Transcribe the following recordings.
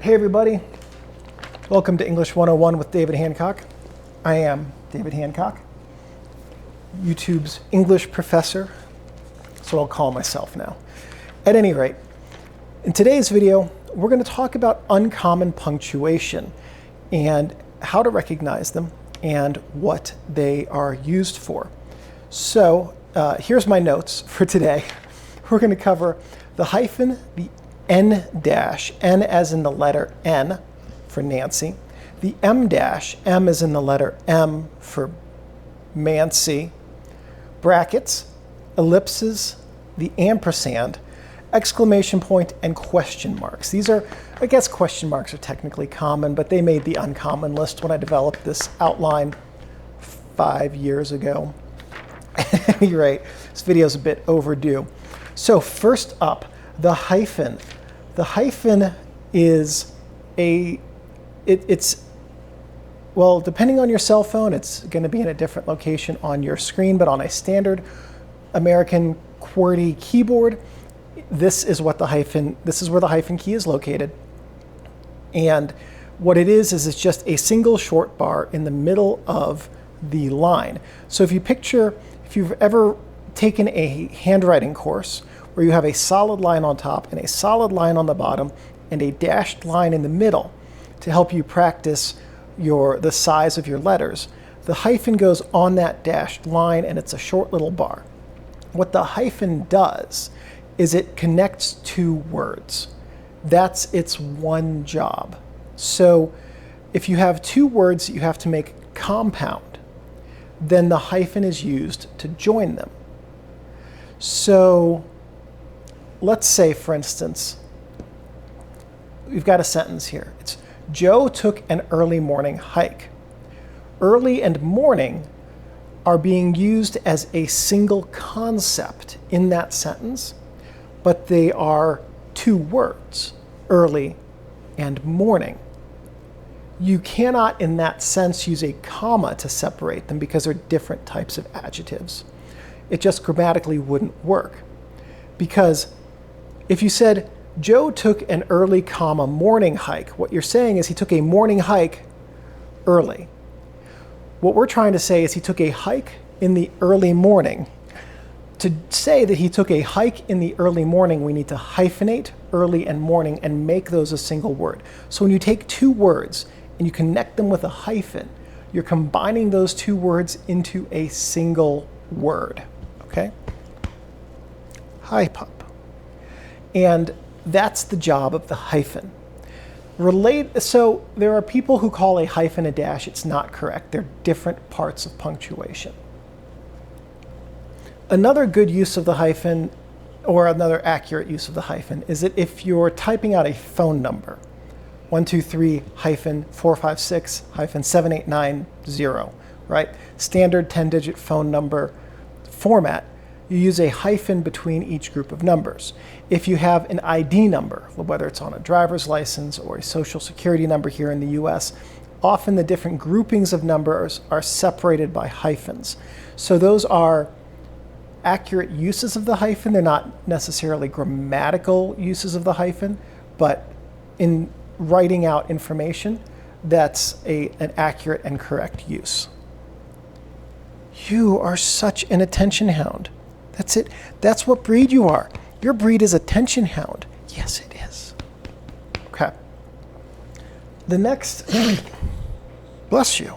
Hey everybody, welcome to English 101 with David Hancock. I am David Hancock, YouTube's English professor, so I'll call myself now. At any rate, in today's video, we're going to talk about uncommon punctuation and how to recognize them and what they are used for. So here's my notes for today. We're going to cover the hyphen, the N dash, N as in the letter N for Nancy, the M dash, M as in the letter M for Mancy, brackets, ellipses, the ampersand, exclamation point, and question marks. These are, I guess question marks are technically common, but they made the uncommon list when I developed this outline 5 years ago. At any rate, this video is a bit overdue. So first up, the hyphen. The hyphen is well, depending on your cell phone, it's going to be in a different location on your screen, but on a standard American QWERTY keyboard, this is where the hyphen key is located. And what it is it's just a single short bar in the middle of the line. So if you've ever taken a handwriting course where you have a solid line on top and a solid line on the bottom and a dashed line in the middle to help you practice the size of your letters, the hyphen goes on that dashed line and it's a short little bar. What the hyphen does is it connects two words. That's its one job. So if you have two words that you have to make compound, then the hyphen is used to join them. So let's say, for instance, we've got a sentence here. It's Joe took an early morning hike. Early and morning are being used as a single concept in that sentence, but they are two words, early and morning. You cannot, in that sense, use a comma to separate them because they're different types of adjectives. It just grammatically wouldn't work. Because if you said, Joe took an early, morning hike, what you're saying is he took a morning hike early. What we're trying to say is he took a hike in the early morning. To say that he took a hike in the early morning, we need to hyphenate early and morning and make those a single word. So when you take two words and you connect them with a hyphen, you're combining those two words into a single word. Okay? Hi, pup. And that's the job of the hyphen. So there are people who call a hyphen a dash. It's not correct. They're different parts of punctuation. Another good use of the hyphen, or another accurate use of the hyphen, is that if you're typing out a phone number, 123-456-7890, right? Standard 10-digit phone number format, you use a hyphen between each group of numbers. If you have an ID number, whether it's on a driver's license or a social security number here in the US, often the different groupings of numbers are separated by hyphens. So those are accurate uses of the hyphen. They're not necessarily grammatical uses of the hyphen, but in writing out information, that's an accurate and correct use. You are such an attention hound. That's it. That's what breed you are. Your breed is attention hound. Yes, it is. Okay. The next, bless you.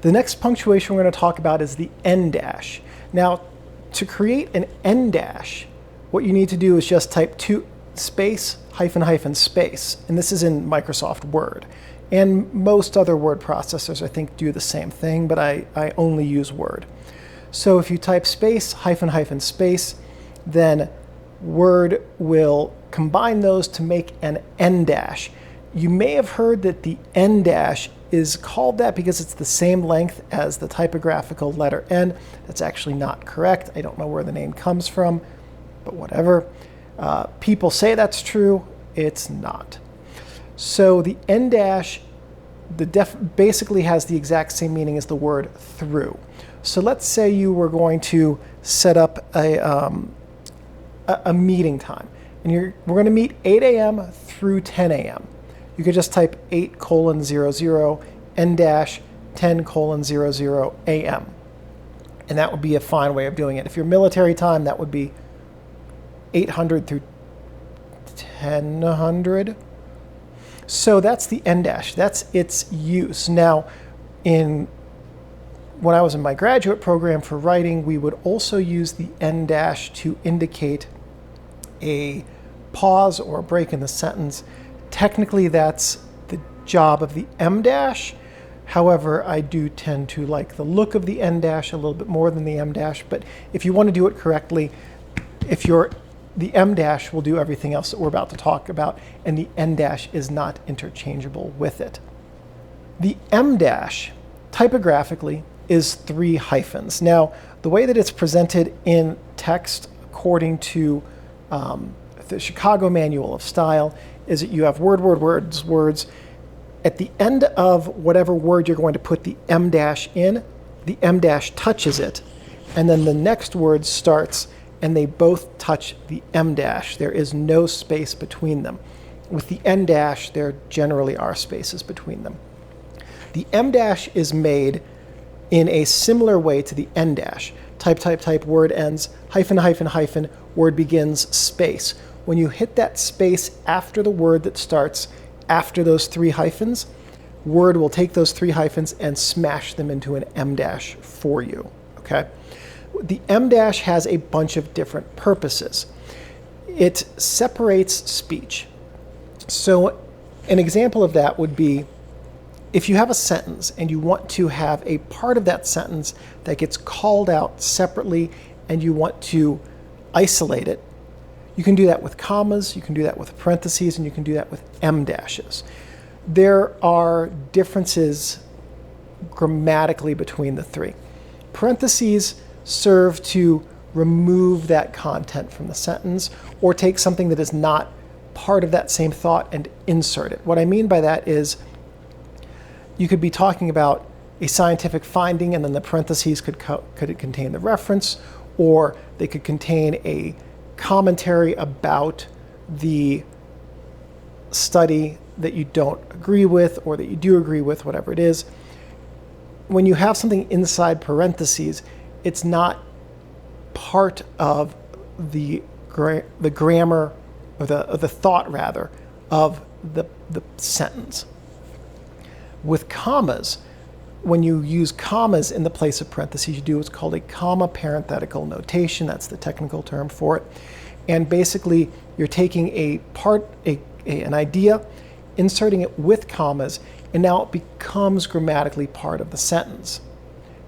The next punctuation we're going to talk about is the N dash. Now, to create an N dash, what you need to do is just type space, hyphen, hyphen, space. And this is in Microsoft Word. And most other word processors, I think, do the same thing, but I only use Word. So if you type space, hyphen, hyphen, space, then Word will combine those to make an N dash. You may have heard that the N dash is called that because it's the same length as the typographical letter N. That's actually not correct. I don't know where the name comes from, but whatever. People say that's true. It's not. So the N dash basically has the exact same meaning as the word through. So let's say you were going to set up a meeting time, and we're going to meet 8 a.m. through 10 a.m. you could just type 8:00 n-10:00 a.m. And that would be a fine way of doing it. If you're military time, that would be 800 through 1000. So that's the n dash. That's its use. Now, when I was in my graduate program for writing, we would also use the n dash to indicate a pause or a break in the sentence. Technically, that's the job of the m dash. However, I do tend to like the look of the n dash a little bit more than the m dash. But if you want to do it correctly, the m dash will do everything else that we're about to talk about, and the n dash is not interchangeable with it. The m dash, typographically, is 3 hyphens. Now, the way that it's presented in text, according to the Chicago Manual of Style, is that you have words. At the end of whatever word you're going to put the m dash in, the m dash touches it, and then the next word starts, and they both touch the m dash. There is no space between them. With the n dash, there generally are spaces between them. The m dash is made in a similar way to the n dash. Type, word ends, hyphen, word begins, space. When you hit that space after the word that starts after those 3 hyphens, Word will take those 3 hyphens and smash them into an M dash for you, okay? The M dash has a bunch of different purposes. It separates speech. So an example of that would be if you have a sentence and you want to have a part of that sentence that gets called out separately and you want to isolate it, you can do that with commas, you can do that with parentheses, and you can do that with M dashes. There are differences grammatically between the 3. Parentheses serve to remove that content from the sentence or take something that is not part of that same thought and insert it. What I mean by that is you could be talking about a scientific finding and then the parentheses could contain the reference, or they could contain a commentary about the study that you don't agree with or that you do agree with, whatever it is. When you have something inside parentheses, it's not part of the grammar or the thought rather of the sentence. With commas, when you use commas in the place of parentheses, you do what's called a comma parenthetical notation. That's the technical term for it. And basically, you're taking an idea, inserting it with commas, and now it becomes grammatically part of the sentence.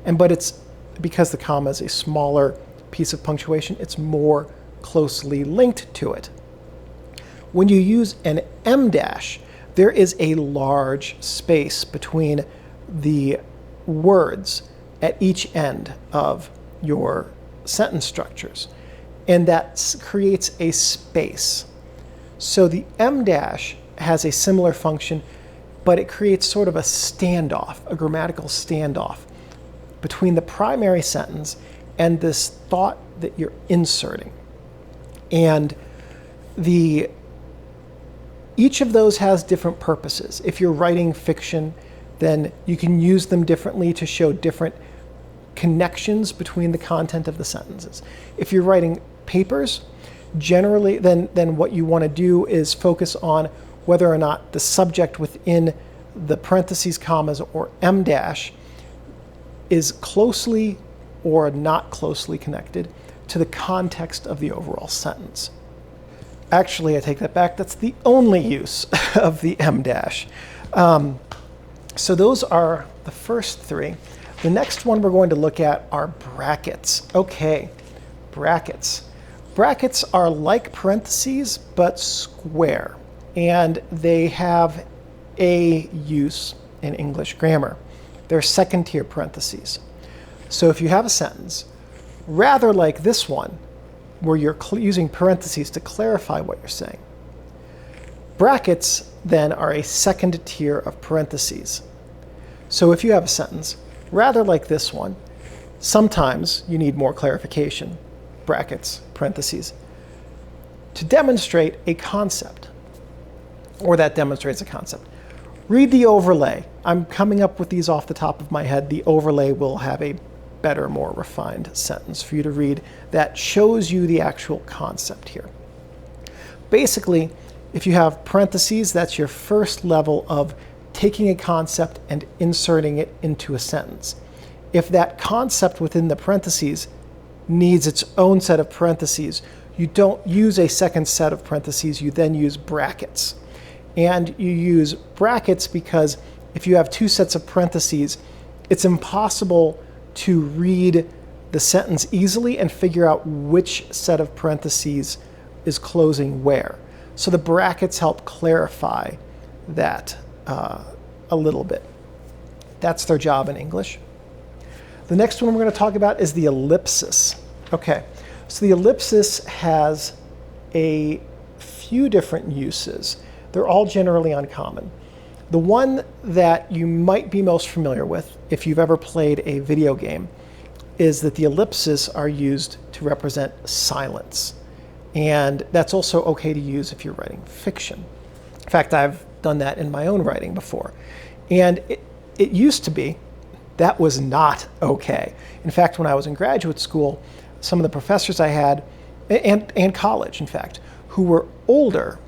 But it's because the comma is a smaller piece of punctuation, it's more closely linked to it. When you use an M dash, there is a large space between the words at each end of your sentence structures, and that creates a space. So the M dash has a similar function, but it creates sort of a standoff, a grammatical standoff between the primary sentence and this thought that you're inserting. And each of those has different purposes. If you're writing fiction, then you can use them differently to show different connections between the content of the sentences. If you're writing papers, generally, then what you want to do is focus on whether or not the subject within the parentheses, commas, or M dash is closely or not closely connected to the context of the overall sentence. Actually, I take that back. That's the only use of the M dash. So those are the first 3. The next one we're going to look at are brackets. Okay, brackets. Brackets are like parentheses, but square, and they have a use in English grammar. They're second-tier parentheses. So if you have a sentence, rather like this one, where you're using parentheses to clarify what you're saying, brackets then are a second tier of parentheses. So if you have a sentence, rather like this one, sometimes you need more clarification, brackets, parentheses, to demonstrate a concept. or that demonstrates a concept. Read the overlay. I'm coming up with these off the top of my head. The overlay will have a better, more refined sentence for you to read that shows you the actual concept here. Basically, if you have parentheses, that's your first level of taking a concept and inserting it into a sentence. If that concept within the parentheses needs its own set of parentheses, you don't use a second set of parentheses, you then use brackets. And you use brackets because if you have two sets of parentheses, it's impossible to read the sentence easily and figure out which set of parentheses is closing where. So the brackets help clarify that a little bit. That's their job in English. The next one we're going to talk about is the ellipsis. Okay, so the ellipsis has a few different uses. They're all generally uncommon. The one that you might be most familiar with, if you've ever played a video game, is that the ellipses are used to represent silence. And that's also okay to use if you're writing fiction. In fact, I've done that in my own writing before. And it used to be that was not okay. In fact, when I was in graduate school, some of the professors I had, and college, in fact, who were older,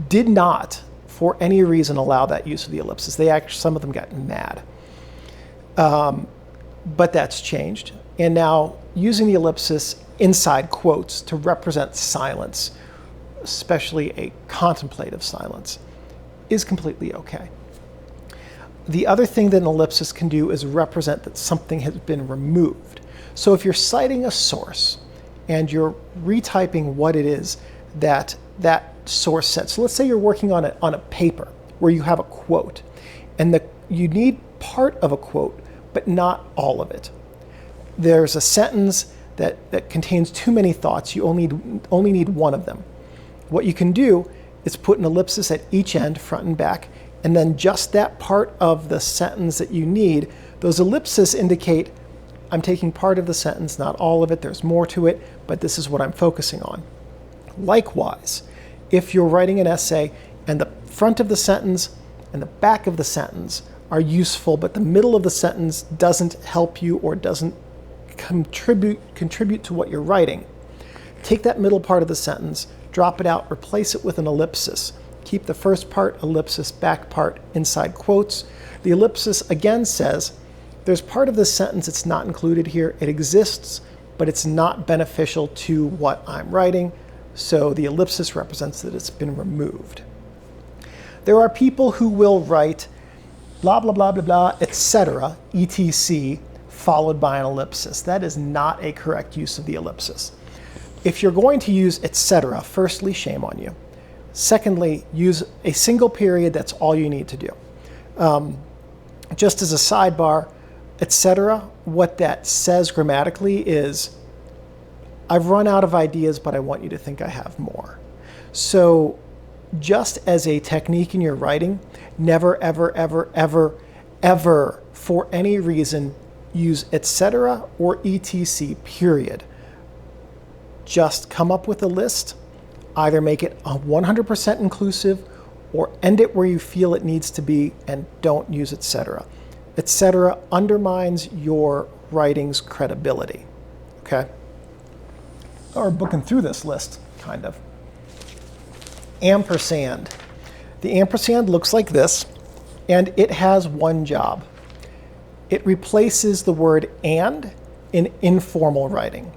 did not, for any reason, allow that use of the ellipsis. They actually, some of them got mad. But that's changed. And now using the ellipsis inside quotes to represent silence, especially a contemplative silence, is completely okay. The other thing that an ellipsis can do is represent that something has been removed. So if you're citing a source and you're retyping what it is that that source said. So let's say you're working on a paper where you have a quote, and you need part of a quote, but not all of it. There's a sentence that contains too many thoughts. You only need one of them. What you can do is put an ellipsis at each end, front and back, and then just that part of the sentence that you need. Those ellipses indicate I'm taking part of the sentence, not all of it. There's more to it, but this is what I'm focusing on. Likewise, if you're writing an essay and the front of the sentence and the back of the sentence are useful, but the middle of the sentence doesn't help you or doesn't contribute to what you're writing, take that middle part of the sentence, drop it out, replace it with an ellipsis. Keep the first part, ellipsis, back part, inside quotes. The ellipsis again says, there's part of this sentence that's not included here. It exists, but it's not beneficial to what I'm writing. So the ellipsis represents that it's been removed. There are people who will write blah, blah, blah, blah, blah, etc., etc., followed by an ellipsis. That is not a correct use of the ellipsis. If you're going to use etc., firstly, shame on you. Secondly, use a single period. That's all you need to do. Just as a sidebar, etc., what that says grammatically is, I've run out of ideas, but I want you to think I have more. So just as a technique in your writing, never, ever, ever, ever, ever, for any reason, use etc. or etc., period. Just come up with a list, either make it 100% inclusive or end it where you feel it needs to be, and don't use etc. Etc. undermines your writing's credibility. Okay? Or booking through this list, kind of. Ampersand. The ampersand looks like this, and it has one job. It replaces the word and in informal writing.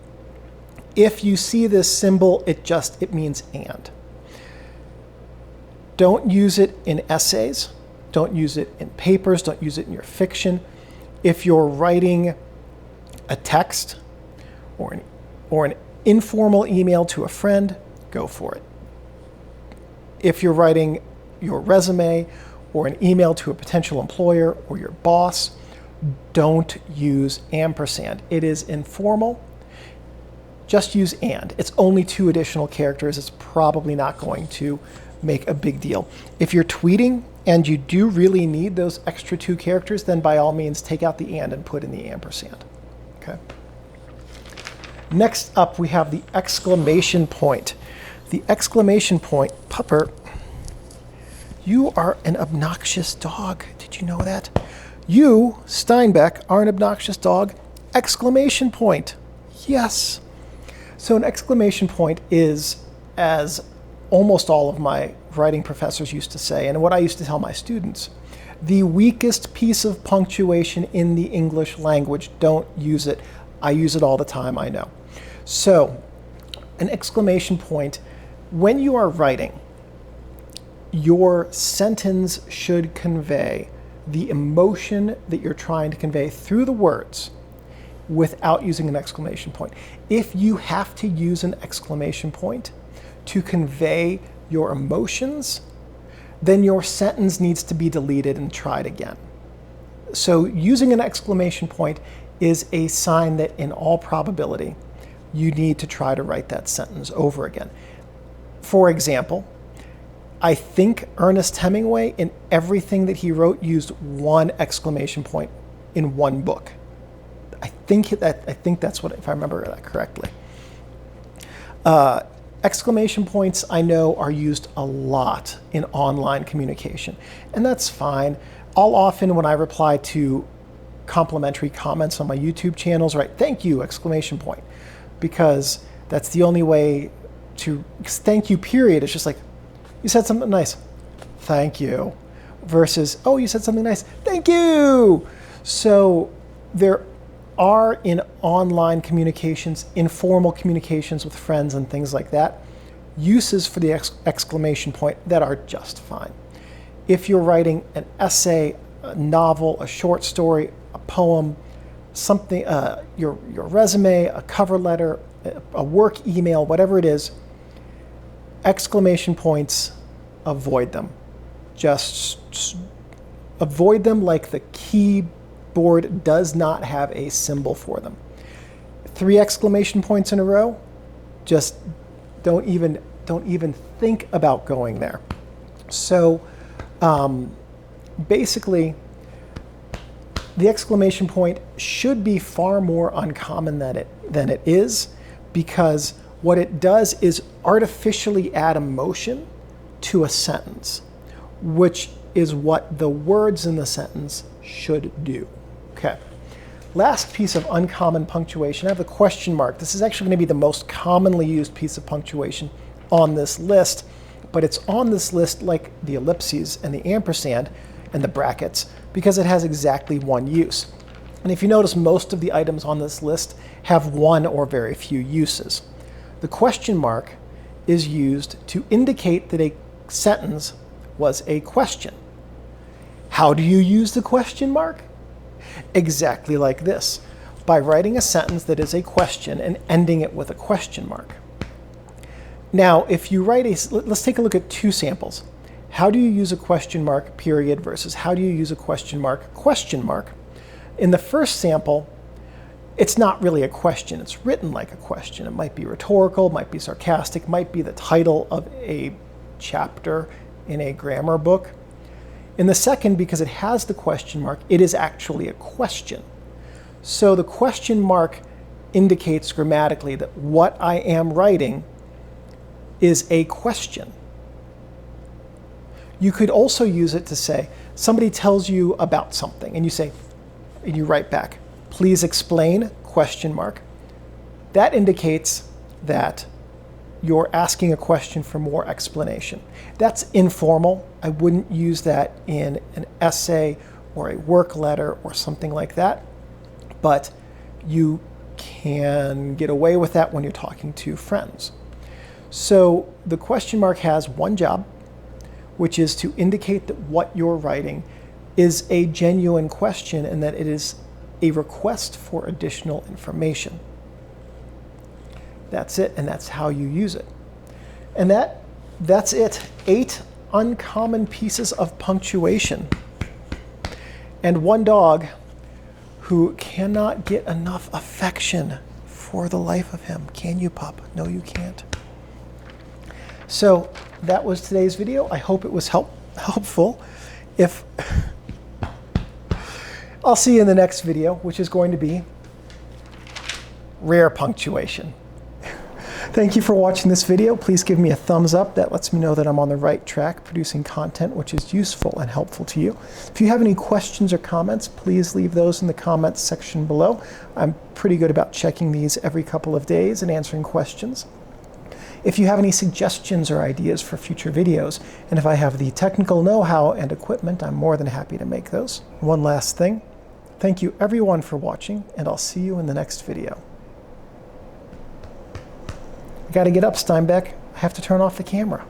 If you see this symbol, it means and. Don't use it in essays. Don't use it in papers. Don't use it in your fiction. If you're writing a text or an informal email to a friend, go for it. If you're writing your resume or an email to a potential employer or your boss, don't use ampersand. It is informal. Just use and. It's only 2 additional characters. It's probably not going to make a big deal. If you're tweeting and you do really need those extra 2 characters, then by all means take out the and put in the ampersand. Okay. Next up, we have the exclamation point. The exclamation point, Pupper, you are an obnoxious dog. Did you know that? You, Steinbeck, are an obnoxious dog. Exclamation point. Yes. So an exclamation point is, as almost all of my writing professors used to say, and what I used to tell my students, the weakest piece of punctuation in the English language. Don't use it. I use it all the time, I know. So an exclamation point, when you are writing, your sentence should convey the emotion that you're trying to convey through the words without using an exclamation point. If you have to use an exclamation point to convey your emotions, then your sentence needs to be deleted and tried again. So using an exclamation point is a sign that in all probability, you need to try to write that sentence over again. For example, I think Ernest Hemingway, in everything that he wrote, used one exclamation point in one book. I think that's what, if I remember that correctly. Exclamation points, I know, are used a lot in online communication, and that's fine. I'll often, when I reply to complimentary comments on my YouTube channels, write "thank you!" exclamation point, because that's the only way to thank you. Period. It's just like, you said something nice, thank you, versus, oh, you said something nice, thank you. So there are, in online communications, informal communications with friends and things like that, uses for the exclamation point that are just fine. If you're writing an essay, a novel, a short story, a poem, something, your resume, a cover letter, a work email, whatever it is, exclamation points, avoid them. Just avoid them like the keyboard does not have a symbol for them. 3 exclamation points in a row, just don't even think about going there. So basically, the exclamation point should be far more uncommon than it is, because what it does is artificially add emotion to a sentence, which is what the words in the sentence should do. Okay. Last piece of uncommon punctuation, I have the question mark. This is actually going to be the most commonly used piece of punctuation on this list, but it's on this list like the ellipses and the ampersand and the brackets because it has exactly one use. And if you notice, most of the items on this list have one or very few uses. The question mark is used to indicate that a sentence was a question. How do you use the question mark? Exactly like this, by writing a sentence that is a question and ending it with a question mark. Now, if you write let's take a look at 2 samples. How do you use a question mark, period, versus how do you use a question mark, question mark? In the first sample, it's not really a question. It's written like a question. It might be rhetorical, might be sarcastic, might be the title of a chapter in a grammar book. In the second, because it has the question mark, it is actually a question. So the question mark indicates grammatically that what I am writing is a question. You could also use it to say, somebody tells you about something, and you say, and you write back, please explain, question mark. That indicates that you're asking a question for more explanation. That's informal. I wouldn't use that in an essay or a work letter or something like that, but you can get away with that when you're talking to friends. So the question mark has one job, which is to indicate that what you're writing is a genuine question and that it is a request for additional information. That's it, and that's how you use it. And that's it. 8 uncommon pieces of punctuation. And one dog who cannot get enough affection for the life of him. Can you, pup? No, you can't. So that was today's video. I hope it was helpful. I'll see you in the next video, which is going to be rare punctuation. Thank you for watching this video. Please give me a thumbs up. That lets me know that I'm on the right track producing content which is useful and helpful to you. If you have any questions or comments, please leave those in the comments section below. I'm pretty good about checking these every couple of days and answering questions. If you have any suggestions or ideas for future videos, and if I have the technical know-how and equipment, I'm more than happy to make those. One last thing. Thank you everyone for watching, and I'll see you in the next video. I gotta get up, Steinbeck. I have to turn off the camera.